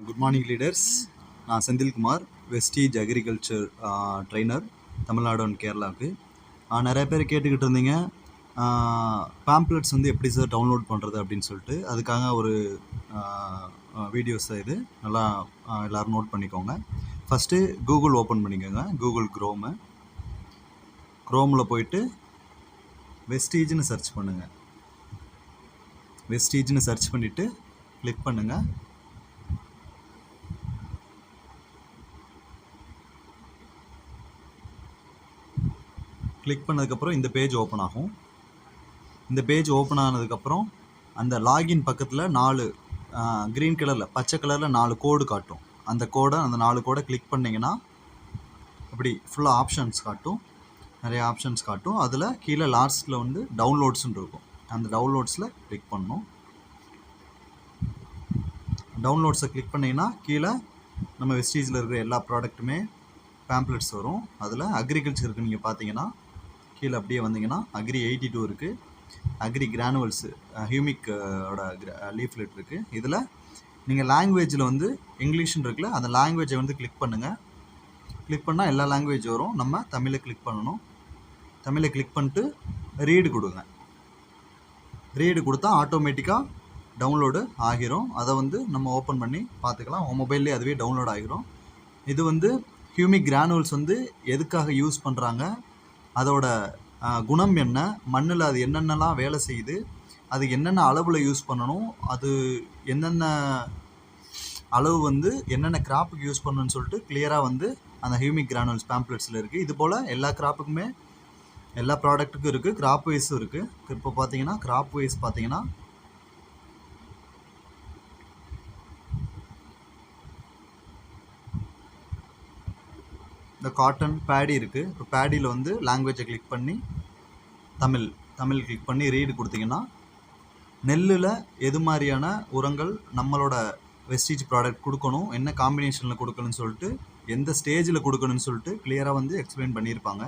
Good morning leaders. நான் Senthilkumar, Vestige agriculture trainer, Tamil Nadu and கேரளாவுக்கு. நிறைய பேர் கேட்டுக்கிட்டு இருந்தீங்க, பேம்ப்ளெட்ஸ் வந்து எப்படி சார் டவுன்லோட் பண்ணுறது அப்படின்னு சொல்லிட்டு. அதுக்காக ஒரு வீடியோஸ் இது நல்லா எல்லோரும் நோட் பண்ணிக்கோங்க. ஃபஸ்ட்டு கூகுள் ஓப்பன் பண்ணிக்கோங்க. கூகுள் க்ரோமில் போயிட்டு வெஸ்டீஜ்னு சர்ச் பண்ணுங்கள். வெஸ்டீஜ்னு சர்ச் பண்ணிவிட்டு கிளிக் பண்ணுங்கள். கிளிக் பண்ணதுக்கப்புறம் இந்த பேஜ் ஓப்பன் ஆகும். இந்த பேஜ் ஓப்பன் ஆனதுக்கப்புறம் அந்த லாகின் பக்கத்தில் 4 க்ரீன் கலரில் பச்சை கலரில் 4 கோடு காட்டும். அந்த 4 கோடை கிளிக் பண்ணிங்கன்னா அப்படி ஃபுல்லாக ஆப்ஷன்ஸ் காட்டும், நிறைய ஆப்ஷன்ஸ் காட்டும். அதில் கீழே லாஸ்ட்டில் வந்து டவுன்லோட்ஸ்ன்னு இருக்கும். அந்த டவுன்லோட்ஸில் கிளிக் பண்ணணும். டவுன்லோட்ஸை கிளிக் பண்ணிங்கன்னா கீழே நம்ம வெஸ்டீஜில் இருக்கிற எல்லா ப்ராடக்ட்டுமே பேம்ப்ளெட்ஸ் வரும். அதில் அக்ரிகல்ச்சருக்கு நீங்கள் பார்த்தீங்கன்னா கீழே அப்படியே வந்தீங்கன்னா அக்ரி 82 இருக்குது, அக்ரி கிரானுவல்ஸு ஹியூமிக்கோட லீஃப்லெட் இருக்குது. இதில் நீங்கள் லாங்குவேஜில் வந்து இங்கிலீஷ்னு இருக்குல்ல, அந்த லாங்குவேஜை வந்து கிளிக் பண்ணுங்கள். கிளிக் பண்ணால் எல்லா லாங்குவேஜ் வரும். நம்ம தமிழை கிளிக் பண்ணணும். தமிழை கிளிக் பண்ணிட்டு ரீடு கொடுங்க. ரீடு கொடுத்தா ஆட்டோமேட்டிக்காக டவுன்லோடு ஆகிரும். அதை வந்து நம்ம ஓப்பன் பண்ணி பார்த்துக்கலாம். உங்கள் மொபைல்லேயே அதுவே டவுன்லோட் ஆகிரும். இது வந்து ஹியூமிக் கிரானுவல்ஸ் வந்து எதுக்காக யூஸ் பண்ணுறாங்க, அதோட குணம் என்ன, மண்ணில் அது என்னென்னலாம் வேலை செய்யுது, அது என்னென்ன அளவில் யூஸ் பண்ணணும், அது என்னென்ன அளவு வந்து என்னென்ன கிராப்புக்கு யூஸ் பண்ணணும்னு சொல்லிட்டு கிளியராக வந்து அந்த ஹியூமிக் கிரானுவல்ஸ் பேம்ப்ளெட்ஸில் இருக்குது. இது போல் எல்லா கிராப்புக்குமே எல்லா ப்ராடக்ட்டுக்கும் இருக்குது, கிராப் வைஸும் இருக்குது. இப்போ பார்த்தீங்கன்னா கிராப் வைஸ் பார்த்தீங்கன்னா இந்த காட்டன் பேடி இருக்குது. இப்போ பேடியில் வந்து லாங்குவேஜை கிளிக் பண்ணி தமிழ் கிளிக் பண்ணி ரீடு கொடுத்தீங்கன்னா நெல்லில் எது மாதிரியான உரங்கள் நம்மளோட வெஸ்டீஜ் ப்ராடக்ட் கொடுக்கணும், என்ன காம்பினேஷனில் கொடுக்கணும்னு சொல்லிட்டு, எந்த ஸ்டேஜில் கொடுக்கணும்னு சொல்லிட்டு கிளியராக வந்து எக்ஸ்பிளைன் பண்ணியிருப்பாங்க.